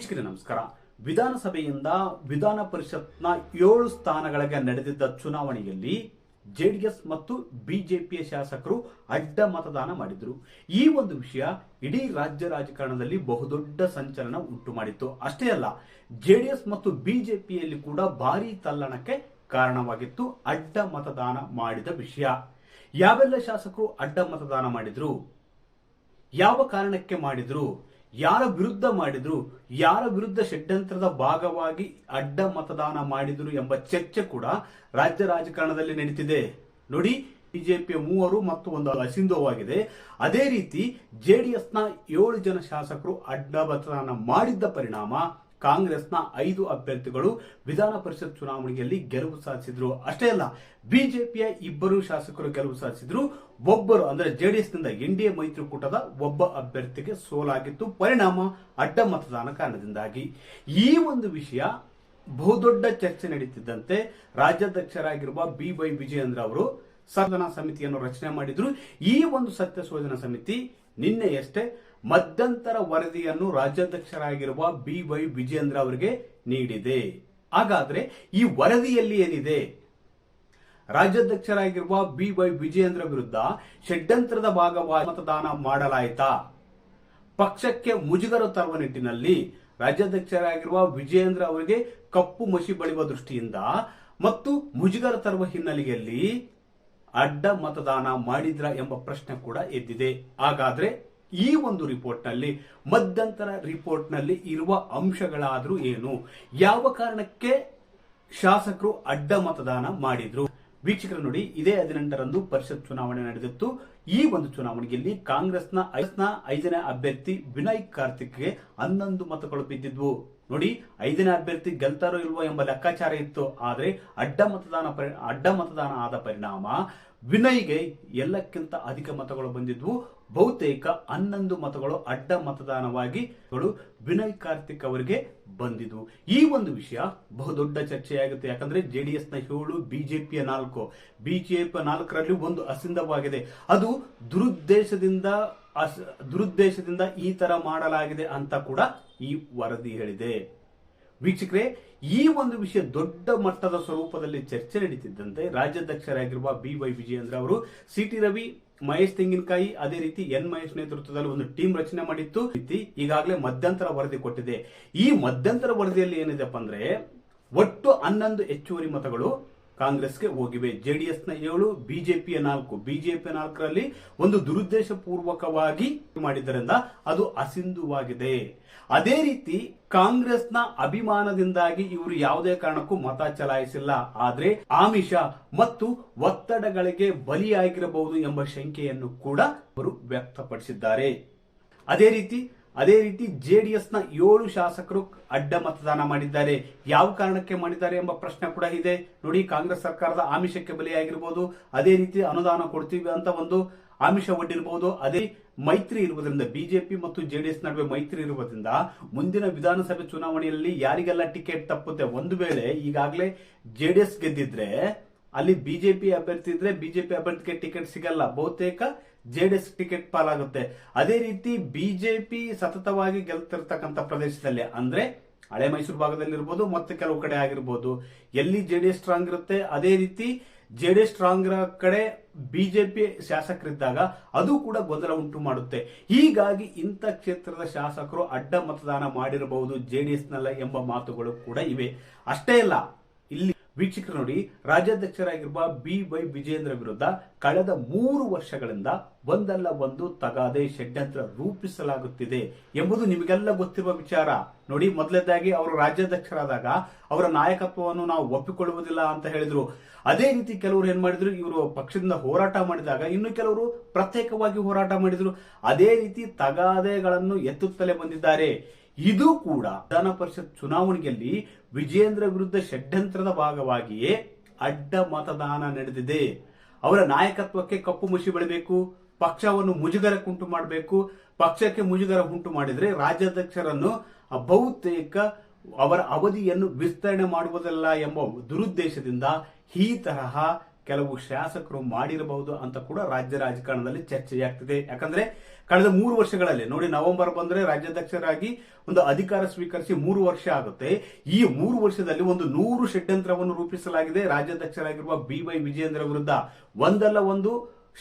ವೀಕ್ಷಕರೇ ನಮಸ್ಕಾರ. ವಿಧಾನಸಭೆಯಿಂದ ವಿಧಾನ ಪರಿಷತ್ನ 7 ಸ್ಥಾನಗಳಿಗೆ ನಡೆದಿದ್ದ ಚುನಾವಣೆಯಲ್ಲಿ ಜೆಡಿಎಸ್ ಮತ್ತು ಬಿಜೆಪಿಯ ಶಾಸಕರು ಅಡ್ಡ ಮತದಾನ ಮಾಡಿದ್ರು. ಈ ಒಂದು ವಿಷಯ ಇಡೀ ರಾಜ್ಯ ರಾಜಕಾರಣದಲ್ಲಿ ಬಹುದೊಡ್ಡ ಸಂಚಲನ ಉಂಟು ಮಾಡಿತ್ತು. ಅಷ್ಟೇ ಅಲ್ಲ, ಜೆಡಿಎಸ್ ಮತ್ತು ಬಿಜೆಪಿಯಲ್ಲಿ ಕೂಡ ಭಾರಿ ತಲ್ಲಣಕ್ಕೆ ಕಾರಣವಾಗಿತ್ತು ಅಡ್ಡ ಮತದಾನ ಮಾಡಿದ ವಿಷಯ. ಯಾವೆಲ್ಲ ಶಾಸಕರು ಅಡ್ಡ ಮತದಾನ ಮಾಡಿದ್ರು, ಯಾವ ಕಾರಣಕ್ಕೆ ಮಾಡಿದ್ರು, ಯಾರ ವಿರುದ್ಧ ಮಾಡಿದ್ರು, ಯಾರ ವಿರುದ್ಧ ಷಡ್ಯಂತ್ರದ ಭಾಗವಾಗಿ ಅಡ್ಡ ಮತದಾನ ಮಾಡಿದ್ರು ಎಂಬ ಚರ್ಚೆ ಕೂಡ ರಾಜ್ಯ ರಾಜಕಾರಣದಲ್ಲಿ ನಡೀತಿದೆ. ನೋಡಿ, ಬಿಜೆಪಿಯ 3 ಮತ್ತು ಒಂದು ಅಸಿಂಧುವಾಗಿದೆ. ಅದೇ ರೀತಿ ಜೆಡಿಎಸ್ನ 7 ಜನ ಶಾಸಕರು ಅಡ್ಡ ಮತದಾನ ಮಾಡಿದ್ದ ಪರಿಣಾಮ ಕಾಂಗ್ರೆಸ್ನ 5 ಅಭ್ಯರ್ಥಿಗಳು ವಿಧಾನ ಪರಿಷತ್ ಚುನಾವಣೆಯಲ್ಲಿ ಗೆಲುವು ಸಾಧಿಸಿದ್ರು. ಅಷ್ಟೇ ಅಲ್ಲ, ಬಿಜೆಪಿಯ 2 ಶಾಸಕರು ಗೆಲುವು ಸಾಧಿಸಿದ್ರು. ಒಬ್ಬರು ಅಂದ್ರೆ ಜೆಡಿಎಸ್ನಿಂದ ಎನ್ಡಿಎ ಮೈತ್ರಿಕೂಟದ ಒಬ್ಬ ಅಭ್ಯರ್ಥಿಗೆ ಸೋಲಾಗಿತ್ತು. ಪರಿಣಾಮ ಅಡ್ಡ ಮತದಾನ ಕಾರಣದಿಂದಾಗಿ. ಈ ಒಂದು ವಿಷಯ ಬಹುದೊಡ್ಡ ಚರ್ಚೆ ನಡೀತಿದ್ದಂತೆ ರಾಜ್ಯಾಧ್ಯಕ್ಷರಾಗಿರುವ BY ವಿಜಯೇಂದ್ರ ಅವರು ಸದನ ಸಮಿತಿಯನ್ನು ರಚನೆ ಮಾಡಿದ್ರು. ಈ ಒಂದು ಸತ್ಯ ಶೋಧನಾ ಸಮಿತಿ ನಿನ್ನೆಯಷ್ಟೇ ಮಧ್ಯಂತರ ವರದಿಯನ್ನು ರಾಜ್ಯಾಧ್ಯಕ್ಷರಾಗಿರುವ BY ವಿಜಯೇಂದ್ರ ಅವರಿಗೆ ನೀಡಿದೆ. ಹಾಗಾದ್ರೆ ಈ ವರದಿಯಲ್ಲಿ ಏನಿದೆ? ರಾಜ್ಯಾಧ್ಯಕ್ಷರಾಗಿರುವ BY ವಿಜಯೇಂದ್ರ ವಿರುದ್ಧ ಷಡ್ಯಂತ್ರದ ಭಾಗವಾಗಿ ಮತದಾನ ಮಾಡಲಾಯಿತಾ? ಪಕ್ಷಕ್ಕೆ ಮುಜುಗರ ತರುವ ನಿಟ್ಟಿನಲ್ಲಿ ರಾಜ್ಯಾಧ್ಯಕ್ಷರಾಗಿರುವ ವಿಜಯೇಂದ್ರ ಅವರಿಗೆ ಕಪ್ಪು ಮಸಿ ಬಳಿಯುವ ದೃಷ್ಟಿಯಿಂದ ಮತ್ತು ಮುಜುಗರ ತರುವ ಹಿನ್ನೆಲೆಯಲ್ಲಿ ಅಡ್ಡ ಮತದಾನ ಮಾಡಿದ್ರ ಎಂಬ ಪ್ರಶ್ನೆ ಕೂಡ ಎದ್ದಿದೆ. ಹಾಗಾದ್ರೆ ಈ ಒಂದು ರಿಪೋರ್ಟ್ ನಲ್ಲಿ, ಮಧ್ಯಂತರ ರಿಪೋರ್ಟ್ ನಲ್ಲಿ ಇರುವ ಅಂಶಗಳಾದ್ರೂ ಏನು? ಯಾವ ಕಾರಣಕ್ಕೆ ಶಾಸಕರು ಅಡ್ಡ ಮತದಾನ ಮಾಡಿದ್ರು? ವೀಕ್ಷಕರು ನೋಡಿ, ಇದೇ 18ರಂದು ಪರಿಷತ್ ಚುನಾವಣೆ ನಡೆದಿತ್ತು. ಈ ಒಂದು ಚುನಾವಣೆಯಲ್ಲಿ ಕಾಂಗ್ರೆಸ್ನ 5ನೇ ಅಭ್ಯರ್ಥಿ ವಿನಯ್ ಕಾರ್ತಿಕ್ಗೆ 11 ಮತಗಳು ಬಿದ್ದಿದ್ವು. ನೋಡಿ, 5ನೇ ಅಭ್ಯರ್ಥಿ ಗೆಲ್ತಾರೋ ಇಲ್ವೋ ಎಂಬ ಲೆಕ್ಕಾಚಾರ ಇತ್ತು. ಆದ್ರೆ ಅಡ್ಡ ಮತದಾನ ಆದ ಪರಿಣಾಮ ವಿನಯ್ಗೆ ಎಲ್ಲಕ್ಕಿಂತ ಅಧಿಕ ಮತಗಳು ಬಂದಿದ್ವು. ಬಹುತೇಕ 11 ಮತಗಳು ಅಡ್ಡ ಮತದಾನವಾಗಿ ವಿನಯ್ ಕಾರ್ತಿಕ್ ಅವರಿಗೆ ಬಂದಿದ್ವು. ಈ ಒಂದು ವಿಷಯ ಬಹುದೊಡ್ಡ ಚರ್ಚೆಯಾಗುತ್ತೆ. ಯಾಕಂದ್ರೆ ಜೆಡಿಎಸ್ನ 7, ಬಿಜೆಪಿಯ 4, ಬಿಜೆಪಿಯ 4ರಲ್ಲಿ ಒಂದು ಅಸಿಂಧವಾಗಿದೆ. ಅದು ದುರುದ್ದೇಶದಿಂದ ಈ ತರ ಮಾಡಲಾಗಿದೆ ಅಂತ ಕೂಡ ಈ ವರದಿ ಹೇಳಿದೆ. ವೀಕ್ಷಕರೇ, ಈ ಒಂದು ವಿಷಯ ದೊಡ್ಡ ಮಟ್ಟದ ಸ್ವರೂಪದಲ್ಲಿ ಚರ್ಚೆ ನಡೀತಿದ್ದಂತೆ ರಾಜ್ಯಾಧ್ಯಕ್ಷರಾಗಿರುವ BY ವಿಜಯೇಂದ್ರ ಅವರು CT ರವಿ, ಮಹೇಶ್ ತೆಂಗಿನಕಾಯಿ, ಅದೇ ರೀತಿ N ಮಹೇಶ್ ನೇತೃತ್ವದಲ್ಲಿ ಒಂದು ಟೀಮ್ ರಚನೆ ಮಾಡಿತ್ತು. ಈಗಾಗಲೇ ಮಧ್ಯಂತರ ವರದಿ ಕೊಟ್ಟಿದೆ. ಈ ಮಧ್ಯಂತರ ವರದಿಯಲ್ಲಿ ಏನಿದೆಪ್ಪ ಅಂದ್ರೆ, ಒಟ್ಟು 11 ಹೆಚ್ಚುವರಿ ಮತಗಳು ಕಾಂಗ್ರೆಸ್ಗೆ ಹೋಗಿವೆ. ಜೆಡಿಎಸ್ನ 7, ಬಿಜೆಪಿಯ 4. ಬಿಜೆಪಿಯ 4ರಲ್ಲಿ ಒಂದು ದುರುದ್ದೇಶ ಪೂರ್ವಕವಾಗಿ ಮಾಡಿದ್ದರಿಂದ ಅದು ಅಸಿಂಧುವಾಗಿದೆ. ಅದೇ ರೀತಿ ಕಾಂಗ್ರೆಸ್ನ ಅಭಿಮಾನದಿಂದಾಗಿ ಇವರು ಯಾವುದೇ ಕಾರಣಕ್ಕೂ ಮತ ಚಲಾಯಿಸಿಲ್ಲ. ಆದ್ರೆ ಆಮಿಷ ಮತ್ತು ಒತ್ತಡಗಳಿಗೆ ಬಲಿಯಾಗಿರಬಹುದು ಎಂಬ ಶಂಕೆಯನ್ನು ಕೂಡ ಅವರು ವ್ಯಕ್ತಪಡಿಸಿದ್ದಾರೆ. ಅದೇ ರೀತಿ ಜೆಡಿಎಸ್ನ 7 ಶಾಸಕರು ಅಡ್ಡ ಮತದಾನ ಮಾಡಿದ್ದಾರೆ. ಯಾವ ಕಾರಣಕ್ಕೆ ಮಾಡಿದ್ದಾರೆ ಎಂಬ ಪ್ರಶ್ನೆ ಕೂಡ ಇದೆ. ನೋಡಿ, ಕಾಂಗ್ರೆಸ್ ಸರ್ಕಾರದ ಆಮಿಷಕ್ಕೆ ಬಲಿಯಾಗಿರಬಹುದು. ಅದೇ ರೀತಿ ಅನುದಾನ ಕೊಡ್ತೀವಿ ಅಂತ ಒಂದು ಆಮಿಷ ಒಡ್ಡಿರಬಹುದು. ಅದೇ ಮೈತ್ರಿ ಇರುವುದರಿಂದ, ಬಿಜೆಪಿ ಮತ್ತು ಜೆಡಿಎಸ್ ನಡುವೆ ಮೈತ್ರಿ ಇರುವುದರಿಂದ ಮುಂದಿನ ವಿಧಾನಸಭೆ ಚುನಾವಣೆಯಲ್ಲಿ ಯಾರಿಗೆಲ್ಲ ಟಿಕೆಟ್ ತಪ್ಪುತ್ತೆ, ಒಂದು ವೇಳೆ ಈಗಾಗಲೇ ಜೆಡಿಎಸ್ ಗೆದ್ದಿದ್ರೆ ಅಲ್ಲಿ ಬಿಜೆಪಿ ಅಭ್ಯರ್ಥಿ ಇದ್ರೆ ಬಿಜೆಪಿ ಅಭ್ಯರ್ಥಿಗೆ ಟಿಕೆಟ್ ಸಿಗಲ್ಲ. ಬಹುತೇಕ ಜೆಡಿಎಸ್ ಟಿಕೆಟ್ ಪಾಲಾಗುತ್ತೆ. ಅದೇ ರೀತಿ ಬಿಜೆಪಿ ಸತತವಾಗಿ ಗೆಲ್ತಿರ್ತಕ್ಕಂಥ ಪ್ರದೇಶದಲ್ಲಿ, ಅಂದ್ರೆ ಹಳೆ ಮೈಸೂರು ಭಾಗದಲ್ಲಿ ಇರ್ಬೋದು, ಮತ್ತೆ ಕೆಲವು ಕಡೆ ಆಗಿರ್ಬೋದು, ಎಲ್ಲಿ ಜೆಡಿಎಸ್ ಸ್ಟ್ರಾಂಗ್ ಇರುತ್ತೆ ಅದೇ ರೀತಿ ಜೆಡಿಎಸ್ ಸ್ಟ್ರಾಂಗ್ ಕಡೆ ಬಿಜೆಪಿ ಶಾಸಕರಿದ್ದಾಗ ಅದು ಕೂಡ ಗೊಂದಲ ಉಂಟು ಮಾಡುತ್ತೆ. ಹೀಗಾಗಿ ಇಂಥ ಕ್ಷೇತ್ರದ ಶಾಸಕರು ಅಡ್ಡ ಮತದಾನ ಮಾಡಿರಬಹುದು ಜೆಡಿಎಸ್ನಲ್ಲ ಎಂಬ ಮಾತುಗಳು ಕೂಡ ಇವೆ. ಅಷ್ಟೇ ಅಲ್ಲ, ಇಲ್ಲಿ ವೀಕ್ಷಕರು ನೋಡಿ, ರಾಜ್ಯಾಧ್ಯಕ್ಷರಾಗಿರುವ BY ವಿಜಯೇಂದ್ರ ವಿರುದ್ಧ ಕಳೆದ 3 ವರ್ಷಗಳಿಂದ ಒಂದಲ್ಲ ಒಂದು ತಗಾದೆ ಷಡ್ಯಂತ್ರ ರೂಪಿಸಲಾಗುತ್ತಿದೆ ಎಂಬುದು ನಿಮಗೆಲ್ಲ ಗೊತ್ತಿರುವ ವಿಚಾರ. ನೋಡಿ, ಮೊದಲನೇದಾಗಿ ಅವರು ರಾಜ್ಯಾಧ್ಯಕ್ಷರಾದಾಗ ಅವರ ನಾಯಕತ್ವವನ್ನು ನಾವು ಒಪ್ಪಿಕೊಳ್ಳುವುದಿಲ್ಲ ಅಂತ ಹೇಳಿದ್ರು. ಅದೇ ರೀತಿ ಕೆಲವರು ಏನ್ ಮಾಡಿದ್ರು, ಇವರು ಪಕ್ಷದಿಂದ ಹೋರಾಟ ಮಾಡಿದಾಗ ಇನ್ನು ಕೆಲವರು ಪ್ರತ್ಯೇಕವಾಗಿ ಹೋರಾಟ ಮಾಡಿದ್ರು. ಅದೇ ರೀತಿ ತಗಾದೆಗಳನ್ನು ಎತ್ತುತ್ತಲೇ ಬಂದಿದ್ದಾರೆ. ಇದು ಕೂಡ ವಿಧಾನ ಪರಿಷತ್ ಚುನಾವಣೆಯಲ್ಲಿ ವಿಜಯೇಂದ್ರ ವಿರುದ್ಧ ಷಡ್ಯಂತ್ರದ ಭಾಗವಾಗಿಯೇ ಅಡ್ಡ ಮತದಾನ ನಡೆದಿದೆ. ಅವರ ನಾಯಕತ್ವಕ್ಕೆ ಕಪ್ಪು ಮುಷಿ ಬೆಳಬೇಕು, ಪಕ್ಷವನ್ನು ಮುಜುಗರಕ್ಕುಂಟು ಮಾಡಬೇಕು. ಪಕ್ಷಕ್ಕೆ ಮುಜುಗರ ಉಂಟು ಮಾಡಿದ್ರೆ ರಾಜ್ಯಾಧ್ಯಕ್ಷರನ್ನು ಬಹುತೇಕ ಅವರ ಅವಧಿಯನ್ನು ವಿಸ್ತರಣೆ ಮಾಡುವುದಿಲ್ಲ ಎಂಬ ದುರುದ್ದೇಶದಿಂದ ಈ ತರಹ ಕೆಲವು ಶಾಸಕರು ಮಾಡಿರಬಹುದು ಅಂತ ಕೂಡ ರಾಜ್ಯ ರಾಜಕಾರಣದಲ್ಲಿ ಚರ್ಚೆಯಾಗ್ತಿದೆ. ಯಾಕಂದ್ರೆ ಕಳೆದ 3 ವರ್ಷಗಳಲ್ಲಿ ನೋಡಿ, ನವೆಂಬರ್ ಬಂದ್ರೆ ರಾಜ್ಯಾಧ್ಯಕ್ಷರಾಗಿ ಒಂದು ಅಧಿಕಾರ ಸ್ವೀಕರಿಸಿ 3 ವರ್ಷ ಆಗುತ್ತೆ. ಈ 3 ವರ್ಷದಲ್ಲಿ ಒಂದು 100 ಷಡ್ಯಂತ್ರವನ್ನು ರೂಪಿಸಲಾಗಿದೆ ರಾಜ್ಯಾಧ್ಯಕ್ಷರಾಗಿರುವ BY ವಿಜಯೇಂದ್ರ ವಿರುದ್ಧ. ಒಂದಲ್ಲ ಒಂದು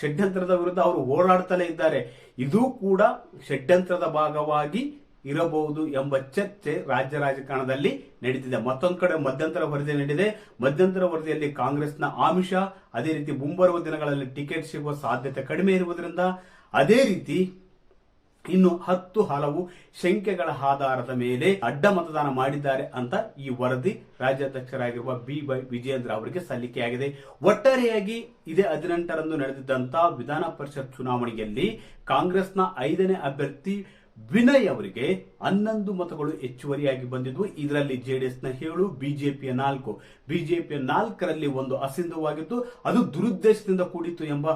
ಷಡ್ಯಂತ್ರದ ವಿರುದ್ಧ ಅವರು ಹೋರಾಡ್ತಲೇ ಇದ್ದಾರೆ. ಇದು ಕೂಡ ಷಡ್ಯಂತ್ರದ ಭಾಗವಾಗಿ ಇರಬಹುದು ಎಂಬ ಚರ್ಚೆ ರಾಜ್ಯ ರಾಜಕಾರಣದಲ್ಲಿ ನಡೀತಿದೆ. ಮತ್ತೊಂದು ಕಡೆ ಮಧ್ಯಂತರ ವರದಿ ನಡೆದಿದೆ. ಮಧ್ಯಂತರ ವರದಿಯಲ್ಲಿ ಕಾಂಗ್ರೆಸ್ನ ಆಮಿಷ, ಅದೇ ರೀತಿ ಮುಂಬರುವ ದಿನಗಳಲ್ಲಿ ಟಿಕೆಟ್ ಸಿಗುವ ಸಾಧ್ಯತೆ ಕಡಿಮೆ ಇರುವುದರಿಂದ, ಅದೇ ರೀತಿ ಇನ್ನು 10 ಹಲವು ಶಂಕೆಗಳ ಆಧಾರದ ಮೇಲೆ ಅಡ್ಡ ಮತದಾನ ಮಾಡಿದ್ದಾರೆ ಅಂತ ಈ ವರದಿ ರಾಜ್ಯಾಧ್ಯಕ್ಷರಾಗಿರುವ BY ವಿಜಯೇಂದ್ರ ಅವರಿಗೆ ಸಲ್ಲಿಕೆಯಾಗಿದೆ. ಒಟ್ಟಾರೆಯಾಗಿ ಇದೇ 18ರಂದು ನಡೆದಿದ್ದಂತಹ ವಿಧಾನ ಪರಿಷತ್ ಚುನಾವಣೆಯಲ್ಲಿ ಕಾಂಗ್ರೆಸ್ನ 5ನೇ ಅಭ್ಯರ್ಥಿ ವಿನಯ್ ಅವರಿಗೆ 11 ಮತಗಳು ಹೆಚ್ಚುವರಿಯಾಗಿ ಬಂದಿದ್ವು. ಇದರಲ್ಲಿ ಜೆಡಿಎಸ್ನ 7, ಬಿಜೆಪಿಯ 4. ಬಿಜೆಪಿಯ 4ರಲ್ಲಿ ಒಂದು ಅಸಿಂಧುವಾಗಿತ್ತು. ಅದು ದುರುದ್ದೇಶದಿಂದ ಕೂಡಿತ್ತು ಎಂಬ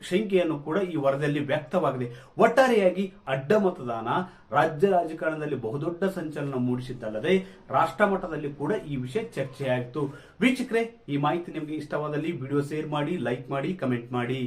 ಶಂಕೆಯನ್ನು ಕೂಡ ಈ ವರದಿಯಲ್ಲಿ ವ್ಯಕ್ತವಾಗಿದೆ. ಒಟ್ಟಾರೆಯಾಗಿ ಅಡ್ಡ ಮತದಾನ ರಾಜ್ಯ ರಾಜಕಾರಣದಲ್ಲಿ ಬಹುದೊಡ್ಡ ಸಂಚಲನ ಮೂಡಿಸಿದ್ದಲ್ಲದೆ ರಾಷ್ಟ್ರ ಮಟ್ಟದಲ್ಲಿ ಕೂಡ ಈ ವಿಷಯ ಚರ್ಚೆಯಾಯಿತು. ವೀಕ್ಷಕರೇ, ಈ ಮಾಹಿತಿ ನಿಮಗೆ ಇಷ್ಟವಾದಲ್ಲಿ ವಿಡಿಯೋ ಶೇರ್ ಮಾಡಿ, ಲೈಕ್ ಮಾಡಿ, ಕಮೆಂಟ್ ಮಾಡಿ.